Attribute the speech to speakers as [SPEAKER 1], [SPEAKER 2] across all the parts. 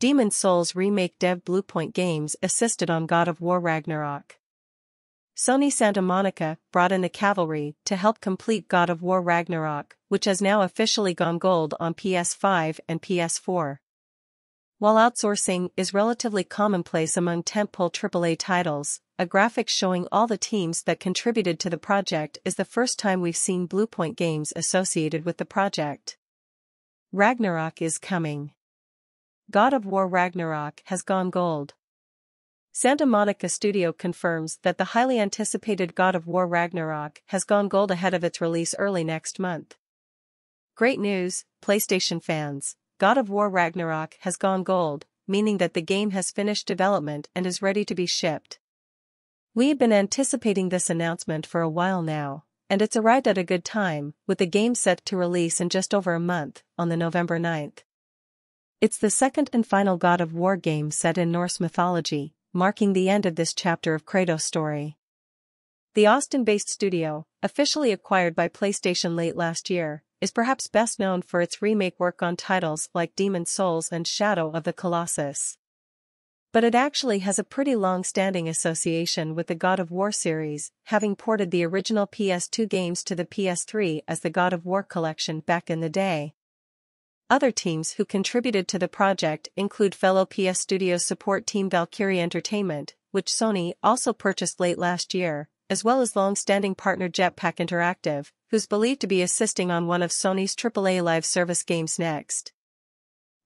[SPEAKER 1] Demon's Souls remake dev Bluepoint Games assisted on God of War Ragnarok. Sony Santa Monica brought in the cavalry to help complete God of War Ragnarok, which has now officially gone gold on PS5 and PS4. While outsourcing is relatively commonplace among tentpole AAA titles, a graphic showing all the teams that contributed to the project is the first time we've seen Bluepoint Games associated with the project. Ragnarok is coming. God of War Ragnarok has gone gold. Santa Monica Studio confirms that the highly anticipated God of War Ragnarok has gone gold ahead of its release early next month. Great news, PlayStation fans! God of War Ragnarok has gone gold, meaning that the game has finished development and is ready to be shipped. We've been anticipating this announcement for a while now, and it's arrived at a good time, with the game set to release in just over a month, on the November 9th. It's the second and final God of War game set in Norse mythology, marking the end of this chapter of Kratos' story. The Austin-based studio, officially acquired by PlayStation late last year, is perhaps best known for its remake work on titles like Demon's Souls and Shadow of the Colossus. But it actually has a pretty long-standing association with the God of War series, having ported the original PS2 games to the PS3 as the God of War collection back in the day. Other teams who contributed to the project include fellow PS Studios support team Valkyrie Entertainment, which Sony also purchased late last year, as well as long-standing partner Jetpack Interactive, who's believed to be assisting on one of Sony's AAA live service games next.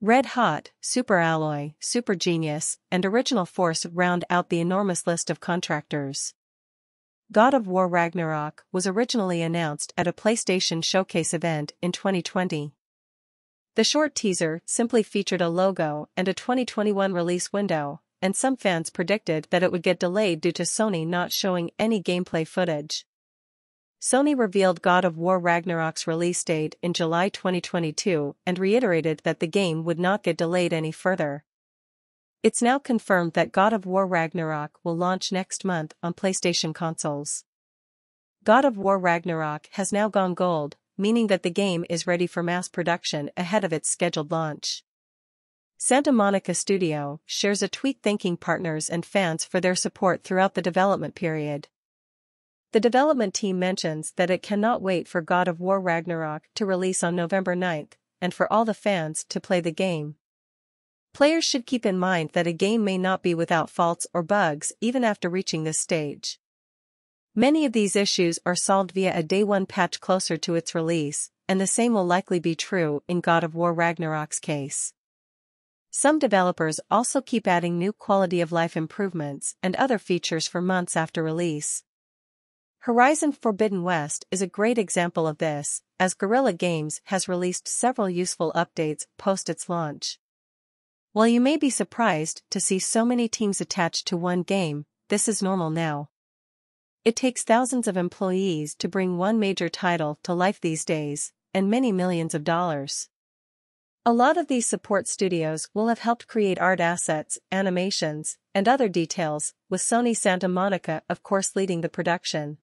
[SPEAKER 1] Red Hot, Super Alloy, Super Genius, and Original Force round out the enormous list of contractors. God of War Ragnarok was originally announced at a PlayStation Showcase event in 2020. The short teaser simply featured a logo and a 2021 release window, and some fans predicted that it would get delayed due to Sony not showing any gameplay footage. Sony revealed God of War Ragnarok's release date in July 2022 and reiterated that the game would not get delayed any further. It's now confirmed that God of War Ragnarok will launch next month on PlayStation consoles. God of War Ragnarok has now gone gold, meaning that the game is ready for mass production ahead of its scheduled launch. Santa Monica Studio shares a tweet thanking partners and fans for their support throughout the development period. The development team mentions that it cannot wait for God of War Ragnarok to release on November 9th, and for all the fans to play the game. Players should keep in mind that a game may not be without faults or bugs even after reaching this stage. Many of these issues are solved via a Day 1 patch closer to its release, and the same will likely be true in God of War Ragnarok's case. Some developers also keep adding new quality-of-life improvements and other features for months after release. Horizon Forbidden West is a great example of this, as Guerrilla Games has released several useful updates post its launch. While you may be surprised to see so many teams attached to one game, this is normal now. It takes thousands of employees to bring one major title to life these days, and many millions of dollars. A lot of these support studios will have helped create art assets, animations, and other details, with Sony Santa Monica of course leading the production.